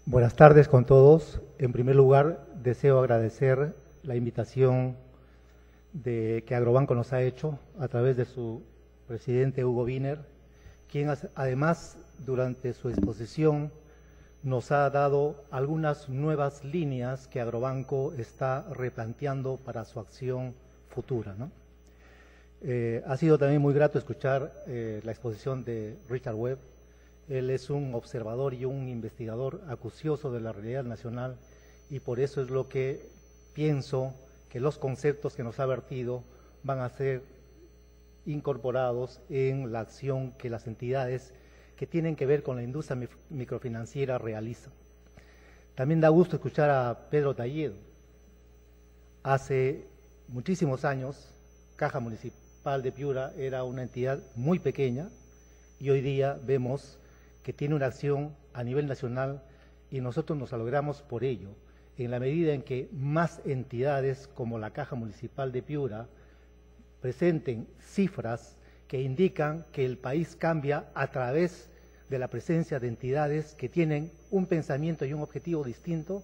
Buenas tardes con todos. En primer lugar, deseo agradecer la invitación que Agrobanco nos ha hecho a través de su presidente Hugo Wiener, quien además durante su exposición nos ha dado algunas nuevas líneas que Agrobanco está replanteando para su acción futura, ¿no? Ha sido también muy grato escuchar la exposición de Richard Webb. Él es un observador y un investigador acucioso de la realidad nacional y por eso es lo que pienso que los conceptos que nos ha vertido van a ser incorporados en la acción que las entidades que tienen que ver con la industria microfinanciera realizan. También da gusto escuchar a Pedro Talledo. Hace muchísimos años, Caja Municipal de Piura era una entidad muy pequeña y hoy día vemos que tiene una acción a nivel nacional y nosotros nos alegramos por ello, en la medida en que más entidades como la Caja Municipal de Piura presenten cifras que indican que el país cambia a través de la presencia de entidades que tienen un pensamiento y un objetivo distinto,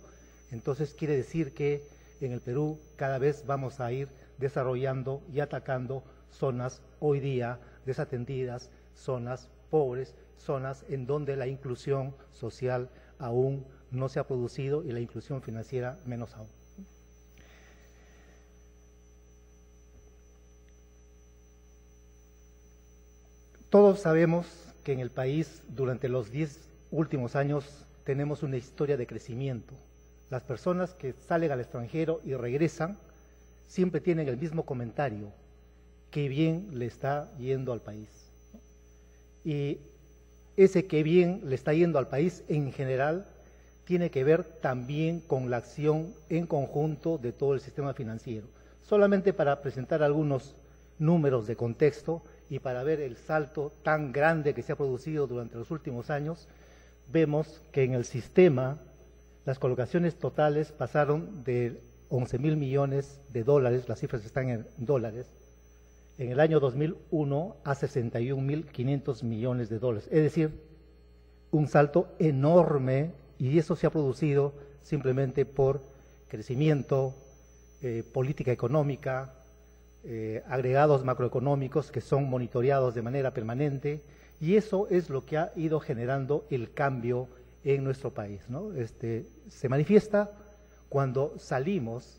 entonces quiere decir que en el Perú cada vez vamos a ir desarrollando y atacando zonas hoy día desatendidas, zonas pobres, zonas en donde la inclusión social aún no se ha producido y la inclusión financiera menos aún. Todos sabemos que en el país durante los 10 últimos años tenemos una historia de crecimiento. Las personas que salen al extranjero y regresan siempre tienen el mismo comentario: qué bien le está yendo al país. Y ese qué bien le está yendo al país en general tiene que ver también con la acción en conjunto de todo el sistema financiero. Solamente para presentar algunos números de contexto y para ver el salto tan grande que se ha producido durante los últimos años, vemos que en el sistema las colocaciones totales pasaron de 11.000 millones de dólares, las cifras están en dólares, en el año 2001 a 61.500 millones de dólares. Es decir, un salto enorme y eso se ha producido simplemente por crecimiento, política económica, agregados macroeconómicos que son monitoreados de manera permanente y eso es lo que ha ido generando el cambio en nuestro país, ¿no? Se manifiesta cuando salimos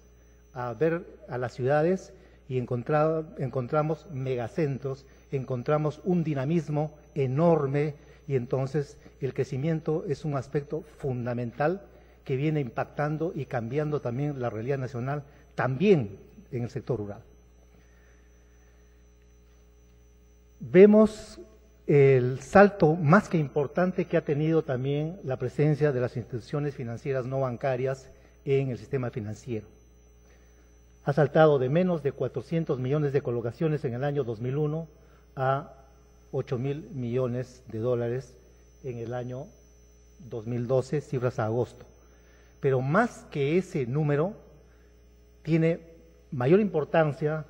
a ver a las ciudades y encontramos megacentros, encontramos un dinamismo enorme y entonces el crecimiento es un aspecto fundamental que viene impactando y cambiando también la realidad nacional, también en el sector rural. Vemos el salto más que importante que ha tenido también la presencia de las instituciones financieras no bancarias en el sistema financiero. Ha saltado de menos de 400 millones de colocaciones en el año 2001 a 8.000 millones de dólares en el año 2012, cifras a agosto. Pero más que ese número, tiene mayor importancia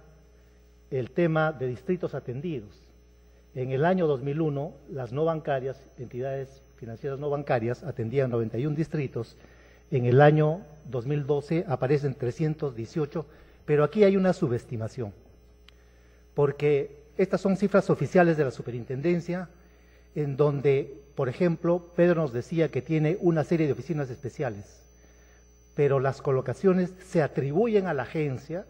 el tema de distritos atendidos. En el año 2001, las no bancarias, entidades financieras no bancarias, atendían 91 distritos. En el año 2012 aparecen 318, pero aquí hay una subestimación, porque estas son cifras oficiales de la superintendencia, en donde, por ejemplo, Pedro nos decía que tiene una serie de oficinas especiales, pero las colocaciones se atribuyen a la agencia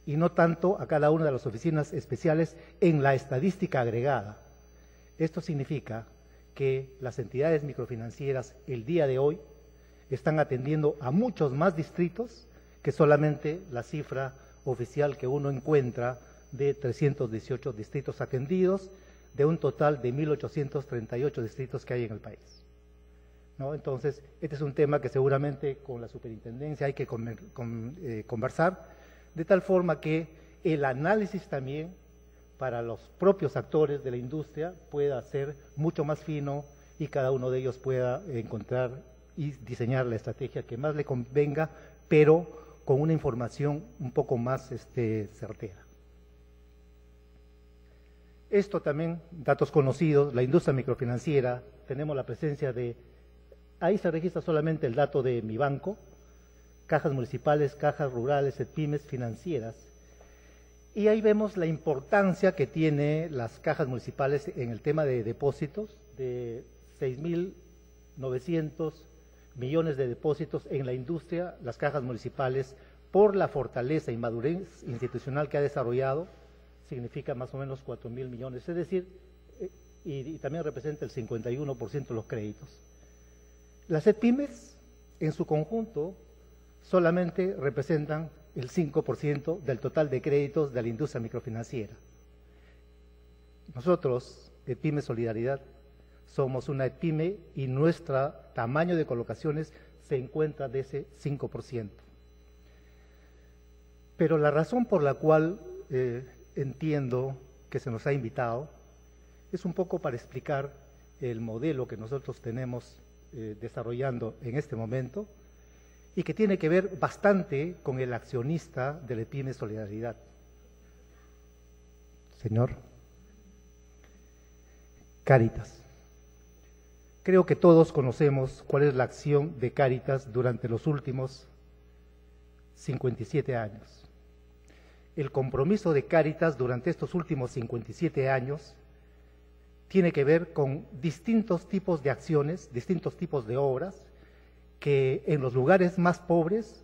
y no tanto a cada una de las oficinas especiales en la estadística agregada. Esto significa que las entidades microfinancieras el día de hoy están atendiendo a muchos más distritos que solamente la cifra oficial que uno encuentra de 318 distritos atendidos, de un total de 1.838 distritos que hay en el país, ¿no? Entonces, este es un tema que seguramente con la superintendencia hay que conversar, de tal forma que el análisis también para los propios actores de la industria pueda ser mucho más fino y cada uno de ellos pueda encontrar y diseñar la estrategia que más le convenga, pero con una información un poco más certera. Esto también, datos conocidos, la industria microfinanciera, tenemos la presencia de ahí se registra solamente el dato de mi banco, cajas municipales, cajas rurales, pymes financieras. Y ahí vemos la importancia que tiene las cajas municipales en el tema de depósitos, de 6.900 millones de depósitos en la industria, las cajas municipales, por la fortaleza y madurez institucional que ha desarrollado, significa más o menos 4.000 millones, es decir, y también representa el 51% de los créditos. Las pymes, en su conjunto, solamente representan el 5% del total de créditos de la industria microfinanciera. Nosotros, Pyme Solidaridad, somos una pyme y nuestro tamaño de colocaciones se encuentra de ese 5%. Pero la razón por la cual entiendo que se nos ha invitado es un poco para explicar el modelo que nosotros tenemos desarrollando en este momento y que tiene que ver bastante con el accionista de la Pyme Solidaridad. Señor, Cáritas. Creo que todos conocemos cuál es la acción de Cáritas durante los últimos 57 años. El compromiso de Cáritas durante estos últimos 57 años tiene que ver con distintos tipos de acciones, distintos tipos de obras, que en los lugares más pobres,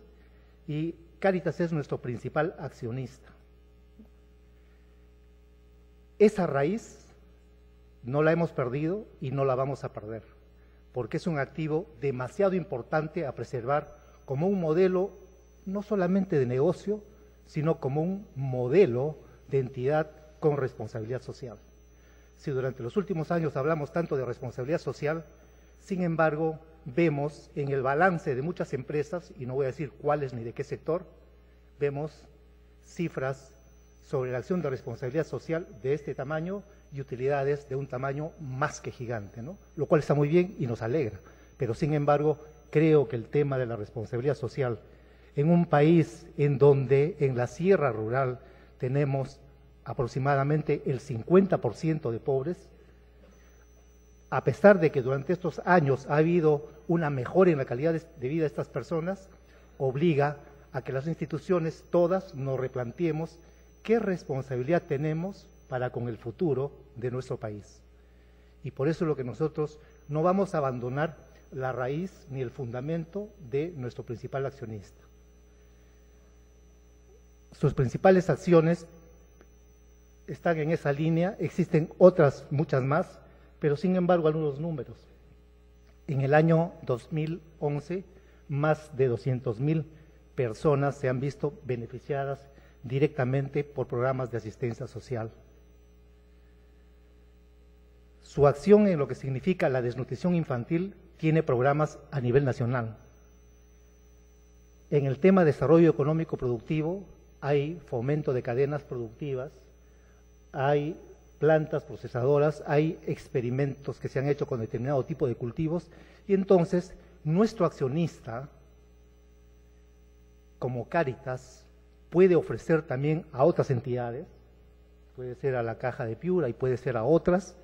y Cáritas es nuestro principal accionista. Esa raíz no la hemos perdido y no la vamos a perder, porque es un activo demasiado importante a preservar como un modelo no solamente de negocio, sino como un modelo de entidad con responsabilidad social. Si durante los últimos años hablamos tanto de responsabilidad social, sin embargo, vemos en el balance de muchas empresas, y no voy a decir cuáles ni de qué sector, vemos cifras sobre la acción de responsabilidad social de este tamaño y utilidades de un tamaño más que gigante, ¿no? Lo cual está muy bien y nos alegra, pero sin embargo, creo que el tema de la responsabilidad social en un país en donde en la sierra rural tenemos aproximadamente el 50% de pobres, a pesar de que durante estos años ha habido una mejora en la calidad de vida de estas personas, obliga a que las instituciones todas nos replanteemos qué responsabilidad tenemos para con el futuro de nuestro país. Y por eso es lo que nosotros no vamos a abandonar la raíz ni el fundamento de nuestro principal accionista. Sus principales acciones están en esa línea, existen otras, muchas más, pero sin embargo algunos números. En el año 2011, más de 200.000 personas se han visto beneficiadas directamente por programas de asistencia social. Su acción en lo que significa la desnutrición infantil tiene programas a nivel nacional. En el tema de desarrollo económico productivo hay fomento de cadenas productivas, hay plantas procesadoras, hay experimentos que se han hecho con determinado tipo de cultivos, y entonces nuestro accionista, como Cáritas, puede ofrecer también a otras entidades, puede ser a la Caja de Piura y puede ser a otras,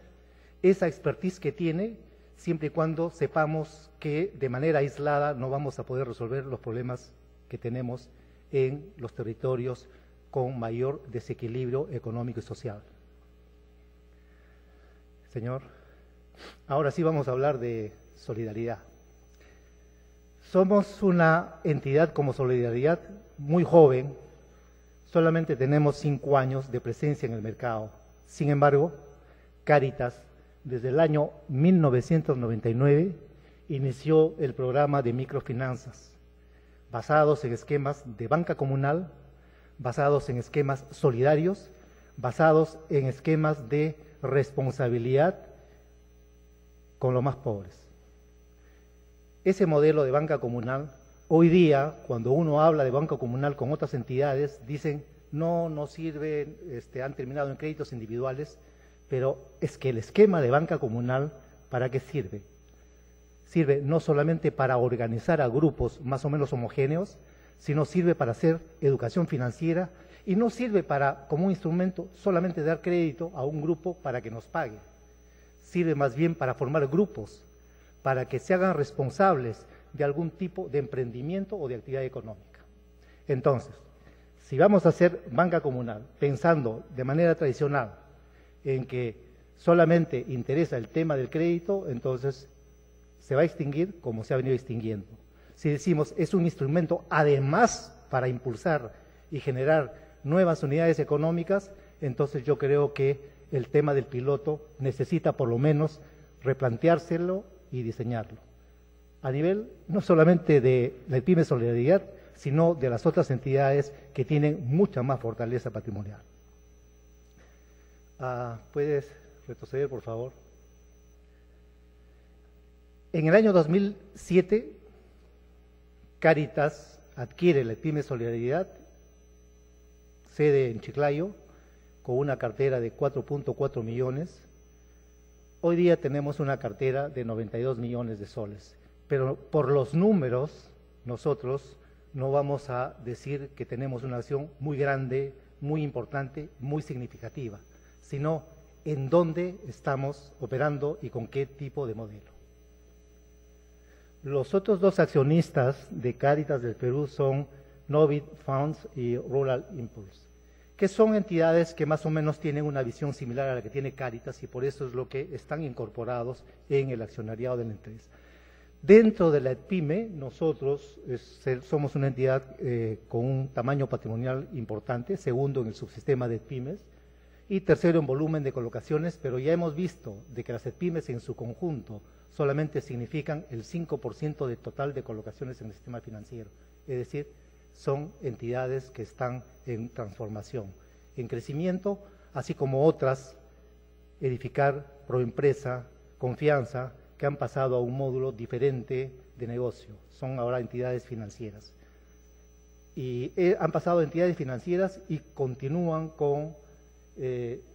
esa expertise que tiene, siempre y cuando sepamos que de manera aislada no vamos a poder resolver los problemas que tenemos en los territorios con mayor desequilibrio económico y social. Señor, ahora sí vamos a hablar de solidaridad. Somos una entidad como Solidaridad muy joven, solamente tenemos 5 años de presencia en el mercado. Sin embargo, Cáritas, desde el año 1999, inició el programa de microfinanzas, basados en esquemas de banca comunal, basados en esquemas solidarios, basados en esquemas de responsabilidad con los más pobres. Ese modelo de banca comunal, hoy día, cuando uno habla de banca comunal con otras entidades, dicen, no sirve, han terminado en créditos individuales, pero es que el esquema de banca comunal, ¿para qué sirve? Sirve no solamente para organizar a grupos más o menos homogéneos, sino sirve para hacer educación financiera y no sirve para, como un instrumento, solamente dar crédito a un grupo para que nos pague. Sirve más bien para formar grupos, para que se hagan responsables de algún tipo de emprendimiento o de actividad económica. Entonces, si vamos a hacer banca comunal pensando de manera tradicional en que solamente interesa el tema del crédito, entonces se va a extinguir como se ha venido extinguiendo. Si decimos es un instrumento además para impulsar y generar nuevas unidades económicas, entonces yo creo que el tema del piloto necesita por lo menos replanteárselo y diseñarlo. A nivel no solamente de la PYME Solidaridad, sino de las otras entidades que tienen mucha más fortaleza patrimonial. ¿Puedes retroceder, por favor? En el año 2007, Cáritas adquiere la PYME Solidaridad, sede en Chiclayo, con una cartera de 4.4 millones. Hoy día tenemos una cartera de 92 millones de soles, pero por los números nosotros no vamos a decir que tenemos una acción muy grande, muy importante, muy significativa, sino en dónde estamos operando y con qué tipo de modelo. Los otros dos accionistas de Cáritas del Perú son Novit Funds y Rural Impulse, que son entidades que más o menos tienen una visión similar a la que tiene Cáritas y por eso es lo que están incorporados en el accionariado del interés. Dentro de la PYME, nosotros somos una entidad con un tamaño patrimonial importante, segundo en el subsistema de pymes y tercero en volumen de colocaciones, pero ya hemos visto de que las pymes en su conjunto solamente significan el 5% del total de colocaciones en el sistema financiero, es decir, son entidades que están en transformación, en crecimiento, así como otras, Edificar, Proempresa, Confianza, que han pasado a un módulo diferente de negocio, son ahora entidades financieras. Y han pasado a entidades financieras y continúan con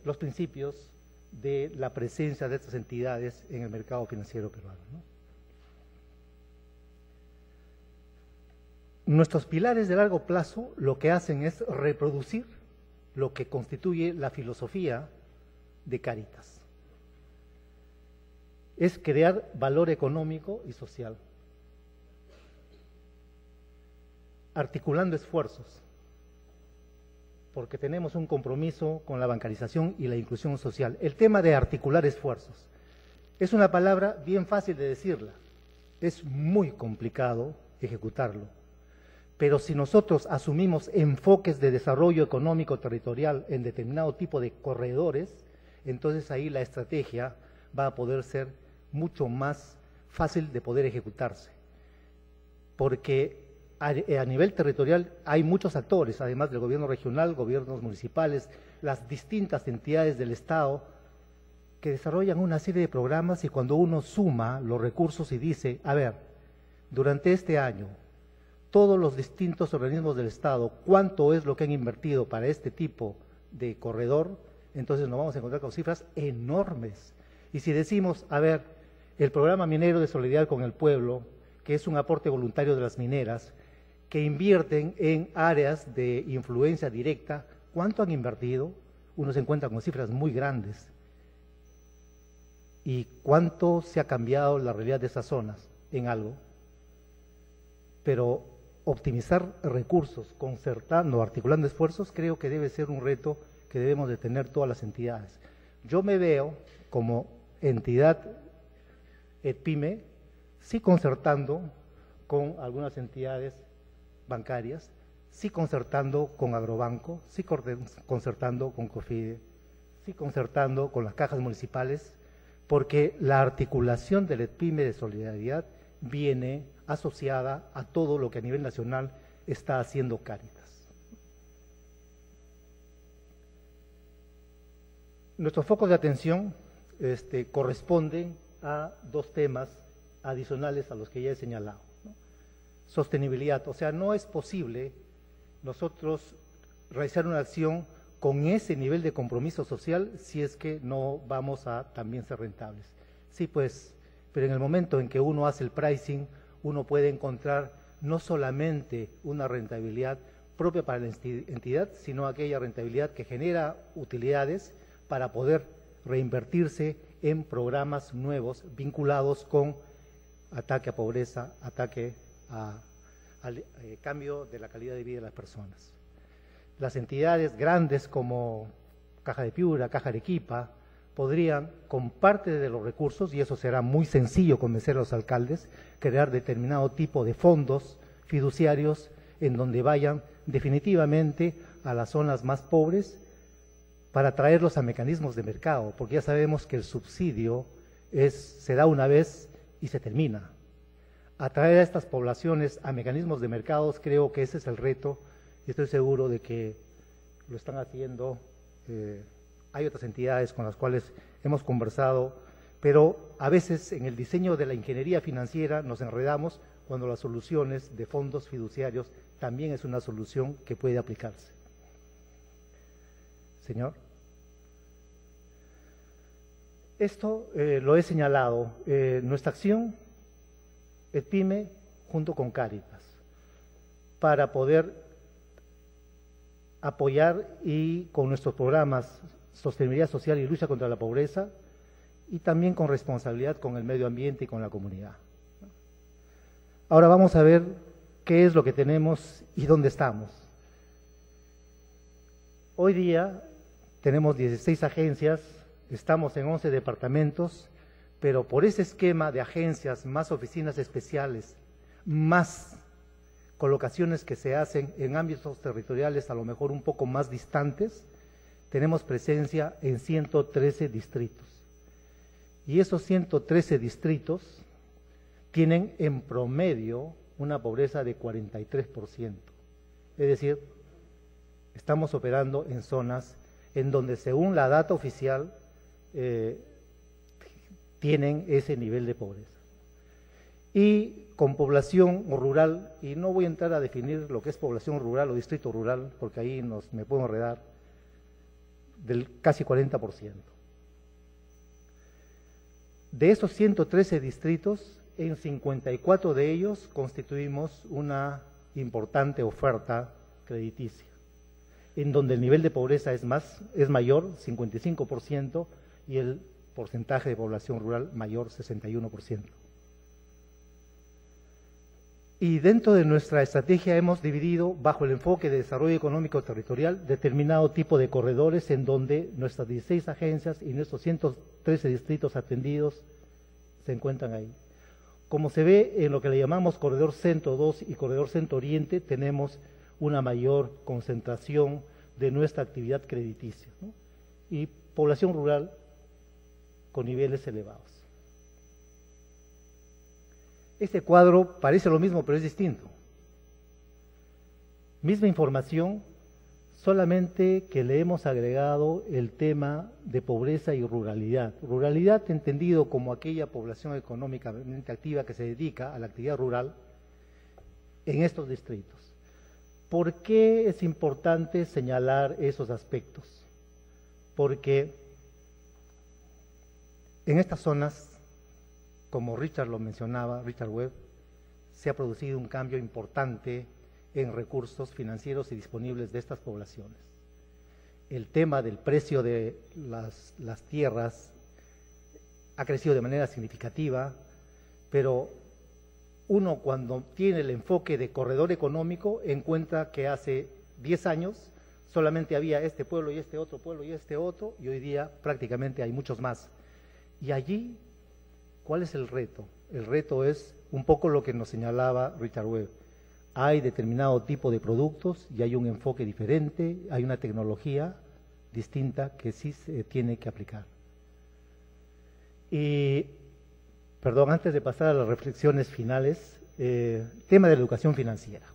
los principios de la presencia de estas entidades en el mercado financiero peruano, ¿no? Nuestros pilares de largo plazo lo que hacen es reproducir lo que constituye la filosofía de Cáritas. Es crear valor económico y social, articulando esfuerzos, porque tenemos un compromiso con la bancarización y la inclusión social. El tema de articular esfuerzos es una palabra bien fácil de decirla, es muy complicado ejecutarlo. Pero si nosotros asumimos enfoques de desarrollo económico territorial en determinado tipo de corredores, entonces ahí la estrategia va a poder ser mucho más fácil de poder ejecutarse. Porque a nivel territorial hay muchos actores, además del gobierno regional, gobiernos municipales, las distintas entidades del Estado, que desarrollan una serie de programas y cuando uno suma los recursos y dice, a ver, durante este año, todos los distintos organismos del Estado, cuánto es lo que han invertido para este tipo de corredor, entonces nos vamos a encontrar con cifras enormes. Y si decimos, a ver, el programa minero de solidaridad con el pueblo, que es un aporte voluntario de las mineras, que invierten en áreas de influencia directa, ¿cuánto han invertido? Uno se encuentra con cifras muy grandes. ¿Y cuánto se ha cambiado la realidad de esas zonas? En algo. Pero optimizar recursos, concertando, articulando esfuerzos, creo que debe ser un reto que debemos de tener todas las entidades. Yo me veo como entidad PYME, sí concertando con algunas entidades bancarias, sí concertando con Agrobanco, sí concertando con COFIDE, sí concertando con las cajas municipales, porque la articulación del PYME de solidaridad viene asociada a todo lo que a nivel nacional está haciendo Cáritas. Nuestros focos de atención corresponden a dos temas adicionales a los que ya he señalado, ¿no? Sostenibilidad, o sea, no es posible nosotros realizar una acción con ese nivel de compromiso social si es que no vamos a también ser rentables. Sí, pues, pero en el momento en que uno hace el pricing, uno puede encontrar no solamente una rentabilidad propia para la entidad, sino aquella rentabilidad que genera utilidades para poder reinvertirse en programas nuevos vinculados con ataque a pobreza, ataque al cambio de la calidad de vida de las personas. Las entidades grandes como Caja de Piura, Caja Arequipa, podrían, con parte de los recursos, y eso será muy sencillo convencer a los alcaldes, crear determinado tipo de fondos fiduciarios en donde vayan definitivamente a las zonas más pobres para traerlos a mecanismos de mercado, porque ya sabemos que el subsidio se da una vez y se termina. Atraer a estas poblaciones a mecanismos de mercados, creo que ese es el reto, y estoy seguro de que lo están haciendo. Hay otras entidades con las cuales hemos conversado, pero a veces en el diseño de la ingeniería financiera nos enredamos cuando las soluciones de fondos fiduciarios también es una solución que puede aplicarse. Señor. Esto lo he señalado. Nuestra acción, EDPYME, junto con Cáritas, para poder apoyar y con nuestros programas Sostenibilidad Social y Lucha contra la Pobreza, y también con responsabilidad con el medio ambiente y con la comunidad. Ahora vamos a ver qué es lo que tenemos y dónde estamos. Hoy día tenemos 16 agencias, estamos en 11 departamentos, pero por ese esquema de agencias, más oficinas especiales, más colocaciones que se hacen en ámbitos territoriales a lo mejor un poco más distantes, tenemos presencia en 113 distritos. Y esos 113 distritos tienen en promedio una pobreza de 43%. Es decir, estamos operando en zonas en donde según la data oficial tienen ese nivel de pobreza. Y con población rural, y no voy a entrar a definir lo que es población rural o distrito rural, porque ahí me puedo enredar, del casi 40%. De esos 113 distritos, en 54 de ellos constituimos una importante oferta crediticia, en donde el nivel de pobreza es mayor, 55%, y el porcentaje de población rural mayor, 61%. Y dentro de nuestra estrategia hemos dividido, bajo el enfoque de desarrollo económico territorial, determinado tipo de corredores en donde nuestras 16 agencias y nuestros 113 distritos atendidos se encuentran ahí. Como se ve en lo que le llamamos Corredor Centro 2 y Corredor Centro Oriente, tenemos una mayor concentración de nuestra actividad crediticia, ¿no? Y población rural con niveles elevados. Este cuadro parece lo mismo, pero es distinto. Misma información, solamente que le hemos agregado el tema de pobreza y ruralidad. Ruralidad entendido como aquella población económicamente activa que se dedica a la actividad rural en estos distritos. ¿Por qué es importante señalar esos aspectos? Porque en estas zonas, como Richard lo mencionaba, Richard Webb, se ha producido un cambio importante en recursos financieros y disponibles de estas poblaciones. El tema del precio de las tierras ha crecido de manera significativa, pero uno cuando tiene el enfoque de corredor económico encuentra que hace 10 años solamente había este pueblo y este otro pueblo y este otro, y hoy día prácticamente hay muchos más. Y allí, ¿cuál es el reto? El reto es un poco lo que nos señalaba Richard Webb. Hay determinado tipo de productos y hay un enfoque diferente, hay una tecnología distinta que sí se tiene que aplicar. Y, perdón, antes de pasar a las reflexiones finales, tema de la educación financiera.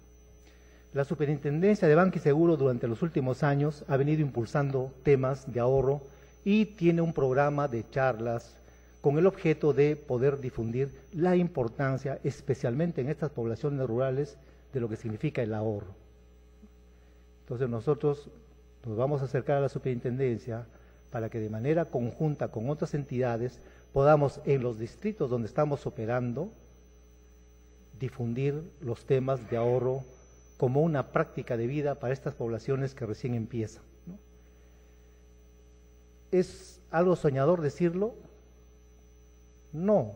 La Superintendencia de Banca y Seguro durante los últimos años ha venido impulsando temas de ahorro y tiene un programa de charlas con el objeto de poder difundir la importancia, especialmente en estas poblaciones rurales, de lo que significa el ahorro. Entonces nosotros nos vamos a acercar a la superintendencia para que de manera conjunta con otras entidades podamos en los distritos donde estamos operando difundir los temas de ahorro como una práctica de vida para estas poblaciones que recién empiezan, ¿no? ¿Es algo soñador decirlo? No,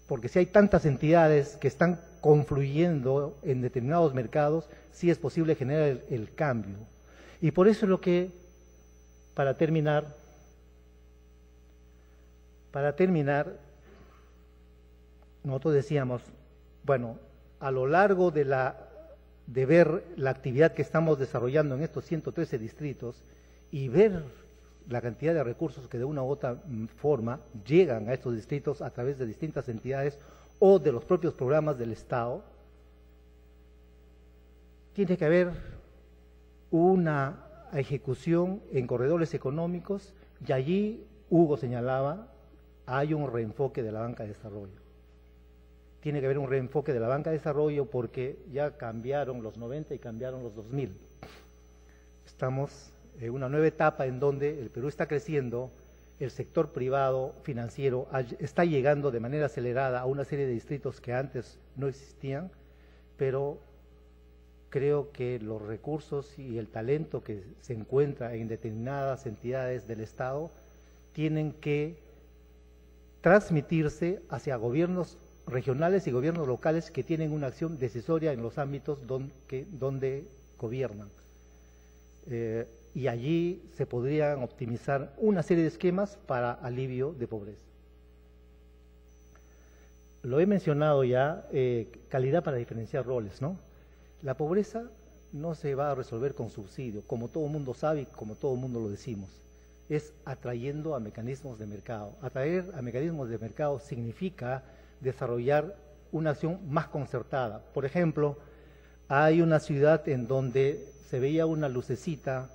porque si hay tantas entidades que están confluyendo en determinados mercados, sí es posible generar el cambio. Y por eso es lo que, para terminar, nosotros decíamos, bueno, a lo largo de ver la actividad que estamos desarrollando en estos 113 distritos y ver la cantidad de recursos que de una u otra forma llegan a estos distritos a través de distintas entidades o de los propios programas del Estado, tiene que haber una ejecución en corredores económicos y allí, Hugo señalaba, hay un reenfoque de la banca de desarrollo. Tiene que haber un reenfoque de la banca de desarrollo porque ya cambiaron los 90 y cambiaron los 2000. Estamos en una nueva etapa en donde el Perú está creciendo, el sector privado financiero está llegando de manera acelerada a una serie de distritos que antes no existían, pero creo que los recursos y el talento que se encuentra en determinadas entidades del Estado tienen que transmitirse hacia gobiernos regionales y gobiernos locales que tienen una acción decisoria en los ámbitos donde gobiernan. Y allí se podrían optimizar una serie de esquemas para alivio de pobreza. Lo he mencionado ya, calidad para diferenciar roles, ¿no? La pobreza no se va a resolver con subsidio, como todo el mundo sabe y como todo el mundo lo decimos. Es atrayendo a mecanismos de mercado. Atraer a mecanismos de mercado significa desarrollar una acción más concertada. Por ejemplo, hay una ciudad en donde se veía una lucecita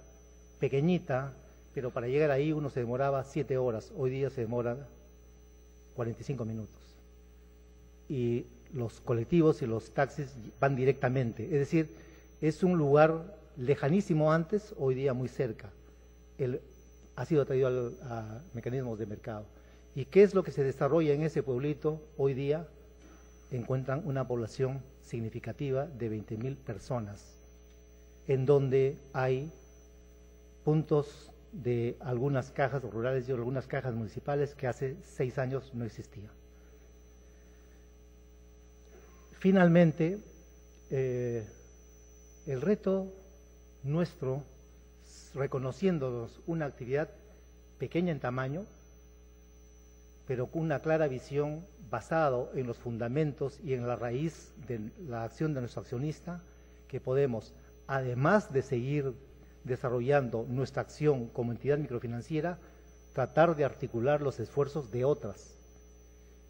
pequeñita, pero para llegar ahí uno se demoraba 7 horas, hoy día se demora 45 minutos. Y los colectivos y los taxis van directamente, es decir, es un lugar lejanísimo antes, hoy día muy cerca. Ha sido atraído a mecanismos de mercado. ¿Y qué es lo que se desarrolla en ese pueblito hoy día? Encuentran una población significativa de 20.000 personas, en donde hay puntos de algunas cajas rurales y algunas cajas municipales que hace 6 años no existían. Finalmente, el reto nuestro, reconociéndonos una actividad pequeña en tamaño, pero con una clara visión basado en los fundamentos y en la raíz de la acción de nuestro accionista, que podemos, además de seguir desarrollando nuestra acción como entidad microfinanciera, tratar de articular los esfuerzos de otras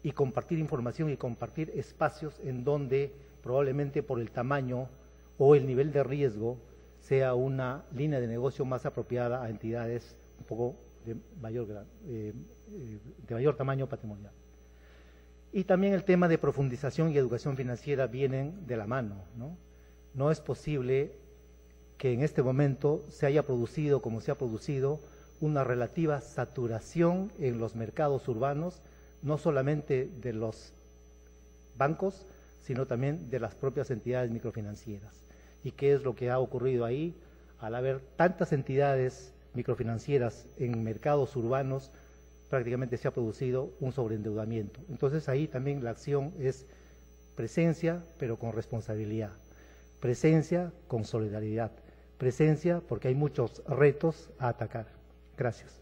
y compartir información y compartir espacios en donde probablemente por el tamaño o el nivel de riesgo sea una línea de negocio más apropiada a entidades un poco de mayor tamaño patrimonial. Y también el tema de profundización y educación financiera vienen de la mano, ¿no? No es posible que en este momento se haya producido, como se ha producido, una relativa saturación en los mercados urbanos, no solamente de los bancos, sino también de las propias entidades microfinancieras. ¿Y qué es lo que ha ocurrido ahí? Al haber tantas entidades microfinancieras en mercados urbanos, prácticamente se ha producido un sobreendeudamiento. Entonces ahí también la acción es presencia, pero con responsabilidad. Presencia con solidaridad. Presencia porque hay muchos retos a atacar. Gracias.